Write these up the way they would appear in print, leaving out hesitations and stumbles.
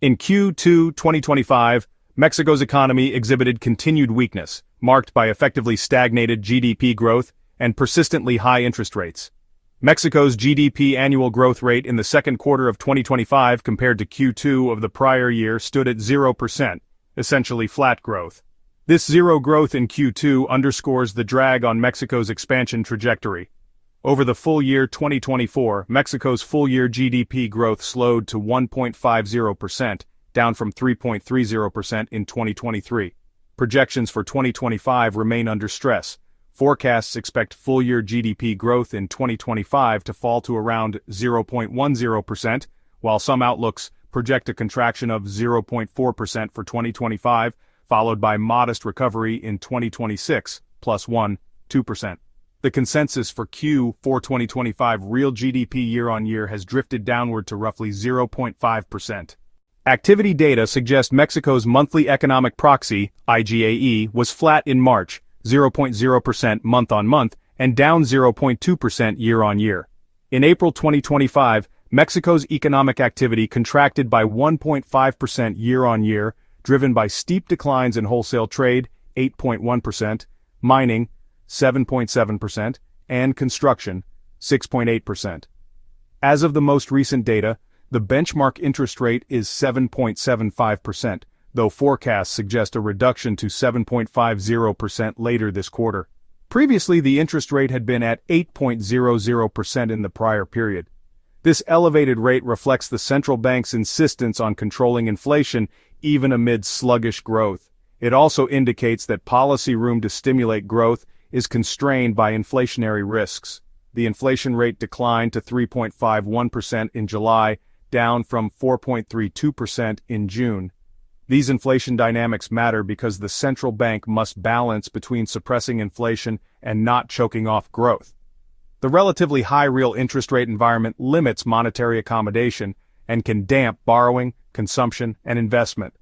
In Q2 2025, Mexico's economy exhibited continued weakness, marked by effectively stagnated GDP growth and persistently high interest rates. Mexico's GDP annual growth rate in the second quarter of 2025 compared to Q2 of the prior year stood at 0%, essentially flat growth. This zero growth in Q2 underscores the drag on Mexico's expansion trajectory. Over the full year 2024, Mexico's full-year GDP growth slowed to 1.50%, down from 3.30% in 2023. Projections for 2025 remain under stress. Forecasts expect full-year GDP growth in 2025 to fall to around 0.10%, while some outlooks project a contraction of 0.4% for 2025, followed by modest recovery in 2026, plus 1.2%. The consensus for Q4 2025 real GDP year-on-year has drifted downward to roughly 0.5%. Activity data suggest Mexico's monthly economic proxy, IGAE, was flat in March, 0.0% month-on-month, and down 0.2% year-on-year. In April 2025, Mexico's economic activity contracted by 1.5% year-on-year, driven by steep declines in wholesale trade, 8.1%, mining, 7.7%, and construction, 6.8%. As of the most recent data, the benchmark interest rate is 7.75%, though forecasts suggest a reduction to 7.50% later this quarter. Previously, the interest rate had been at 8.00% in the prior period. This elevated rate reflects the central bank's insistence on controlling inflation even amid sluggish growth. It also indicates that policy room to stimulate growth is constrained by inflationary risks. The inflation rate declined to 3.51% in July, down from 4.32% in June. These inflation dynamics matter because the central bank must balance between suppressing inflation and not choking off growth. The relatively high real interest rate environment limits monetary accommodation and can damp borrowing, consumption, and investment.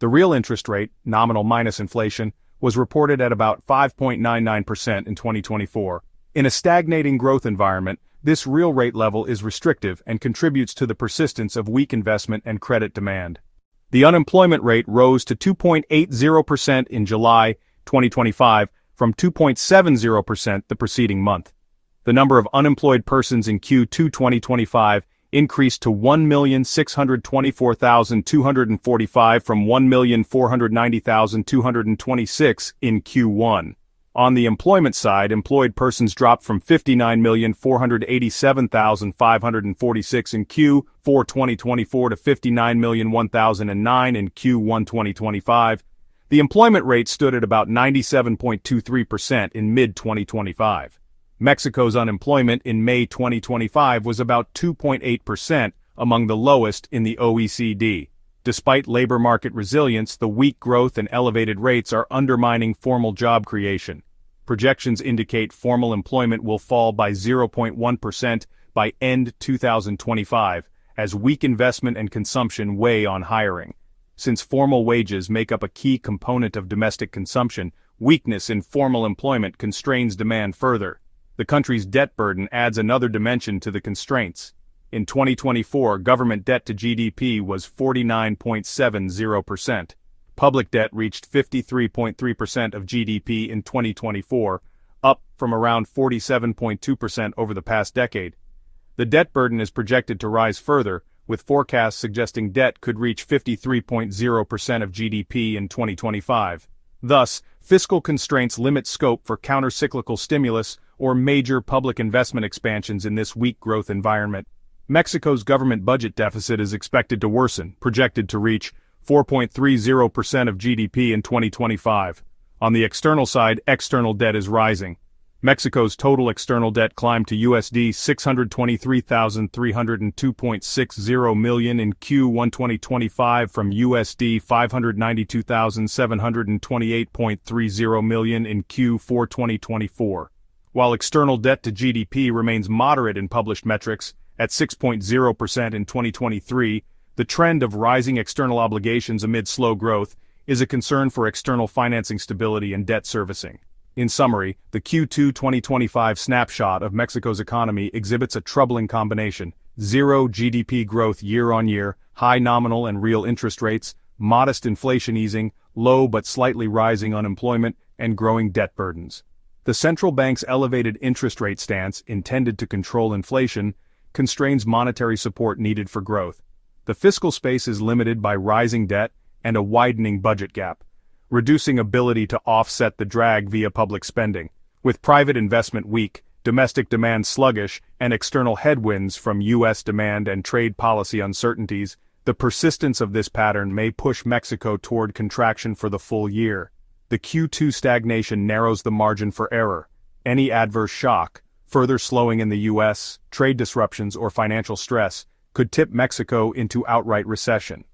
The real interest rate, nominal minus inflation, was reported at about 5.99% in 2024. In a stagnating growth environment, this real rate level is restrictive and contributes to the persistence of weak investment and credit demand. The unemployment rate rose to 2.80% in July 2025 from 2.70% the preceding month. The number of unemployed persons in Q2 2025 increased to 1,624,245 from 1,490,226 in Q1. On the employment side, employed persons dropped from 59,487,546 in Q4 2024 to 59,001,009 in Q1 2025. The employment rate stood at about 97.23% in mid-2025. Mexico's unemployment in May 2025 was about 2.8%, among the lowest in the OECD. Despite labor market resilience, the weak growth and elevated rates are undermining formal job creation. Projections indicate formal employment will fall by 0.1% by end 2025, as weak investment and consumption weigh on hiring. Since formal wages make up a key component of domestic consumption, weakness in formal employment constrains demand further. The country's debt burden adds another dimension to the constraints. In 2024, government debt to GDP was 49.70%. Public debt reached 53.3% of GDP in 2024, up from around 47.2% over the past decade. The debt burden is projected to rise further, with forecasts suggesting debt could reach 53.0% of GDP in 2025. Thus, fiscal constraints limit scope for counter-cyclical stimulus or major public investment expansions in this weak growth environment. Mexico's government budget deficit is expected to worsen, projected to reach 4.30% of GDP in 2025. On the external side, external debt is rising. Mexico's total external debt climbed to USD 623,302.60 million in Q1 2025 from USD 592,728.30 million in Q4 2024. While external debt to GDP remains moderate in published metrics, at 6.0% in 2023, the trend of rising external obligations amid slow growth is a concern for external financing stability and debt servicing. In summary, the Q2 2025 snapshot of Mexico's economy exhibits a troubling combination: zero GDP growth year-on-year, high nominal and real interest rates, modest inflation easing, low but slightly rising unemployment, and growing debt burdens. The central bank's elevated interest rate stance, intended to control inflation, constrains monetary support needed for growth. The fiscal space is limited by rising debt and a widening budget gap, reducing ability to offset the drag via public spending. With private investment weak, domestic demand sluggish, and external headwinds from U.S. demand and trade policy uncertainties, the persistence of this pattern may push Mexico toward contraction for the full year. The Q2 stagnation narrows the margin for error. Any adverse shock, further slowing in the U.S., trade disruptions or financial stress, could tip Mexico into outright recession.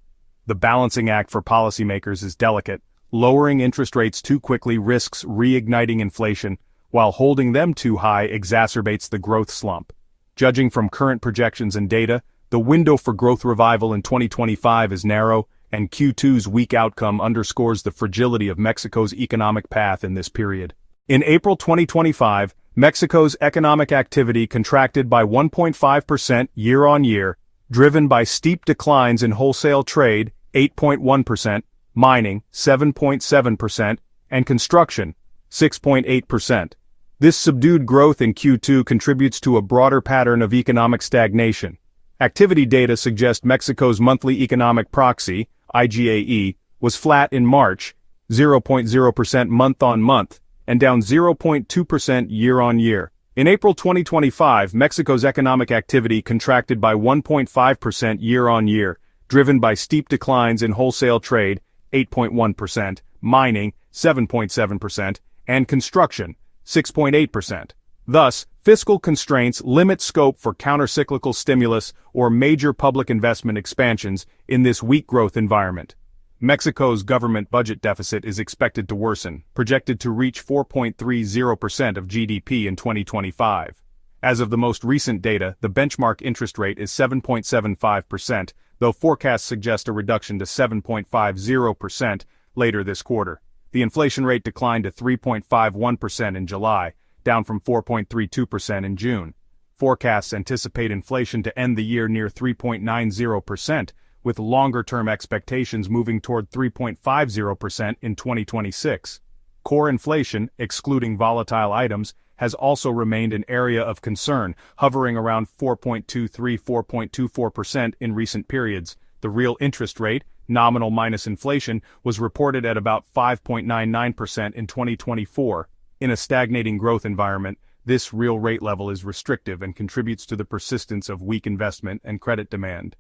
The balancing act for policymakers is delicate. Lowering interest rates too quickly risks reigniting inflation, while holding them too high exacerbates the growth slump. Judging from current projections and data, the window for growth revival in 2025 is narrow, and Q2's weak outcome underscores the fragility of Mexico's economic path in this period. In April 2025, Mexico's economic activity contracted by 1.5% year-on-year, driven by steep declines in wholesale trade, 8.1%, mining, 7.7%, and construction, 6.8%. This subdued growth in Q2 contributes to a broader pattern of economic stagnation. Activity data suggest Mexico's monthly economic proxy, IGAE, was flat in March, 0.0% month-on-month, and down 0.2% year-on-year. In April 2025, Mexico's economic activity contracted by 1.5% year-on-year, driven by steep declines in wholesale trade, 8.1%, mining, 7.7%, and construction, 6.8%. Thus, fiscal constraints limit scope for countercyclical stimulus or major public investment expansions in this weak growth environment. Mexico's government budget deficit is expected to worsen, projected to reach 4.30% of GDP in 2025. As of the most recent data, the benchmark interest rate is 7.75%, though forecasts suggest a reduction to 7.50% later this quarter. The inflation rate declined to 3.51% in July, down from 4.32% in June. Forecasts anticipate inflation to end the year near 3.90%, with longer-term expectations moving toward 3.50% in 2026. Core inflation, excluding volatile items, has also remained an area of concern, hovering around 4.23–4.24% in recent periods. The real interest rate, nominal minus inflation, was reported at about 5.99% in 2024. In a stagnating growth environment, this real rate level is restrictive and contributes to the persistence of weak investment and credit demand.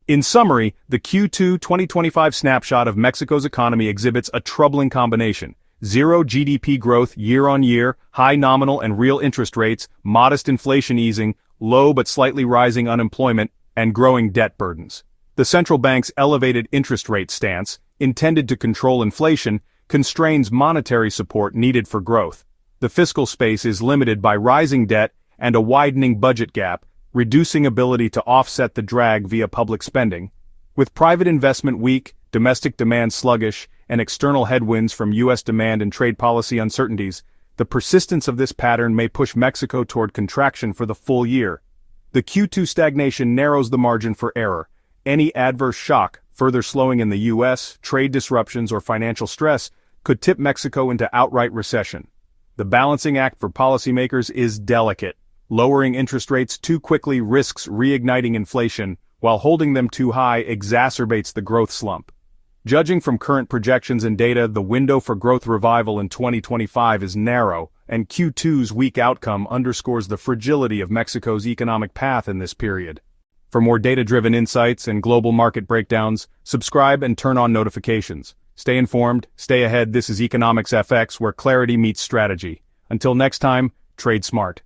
In summary, the Q2 2025 snapshot of Mexico's economy exhibits a troubling combination: zero GDP growth year-on-year, high nominal and real interest rates, modest inflation easing, low but slightly rising unemployment, and growing debt burdens. The central bank's elevated interest rate stance, intended to control inflation, constrains monetary support needed for growth. The fiscal space is limited by rising debt and a widening budget gap, reducing ability to offset the drag via public spending. With private investment weak, domestic demand sluggish, and external headwinds from U.S. demand and trade policy uncertainties, the persistence of this pattern may push Mexico toward contraction for the full year. The Q2 stagnation narrows the margin for error. Any adverse shock, further slowing in the U.S., trade disruptions or financial stress, could tip Mexico into outright recession. The balancing act for policymakers is delicate. Lowering interest rates too quickly risks reigniting inflation, while holding them too high exacerbates the growth slump. Judging from current projections and data, the window for growth revival in 2025 is narrow, and Q2's weak outcome underscores the fragility of Mexico's economic path in this period. For more data-driven insights and global market breakdowns, subscribe and turn on notifications. Stay informed, stay ahead. This is Economics FX, where clarity meets strategy. Until next time, trade smart.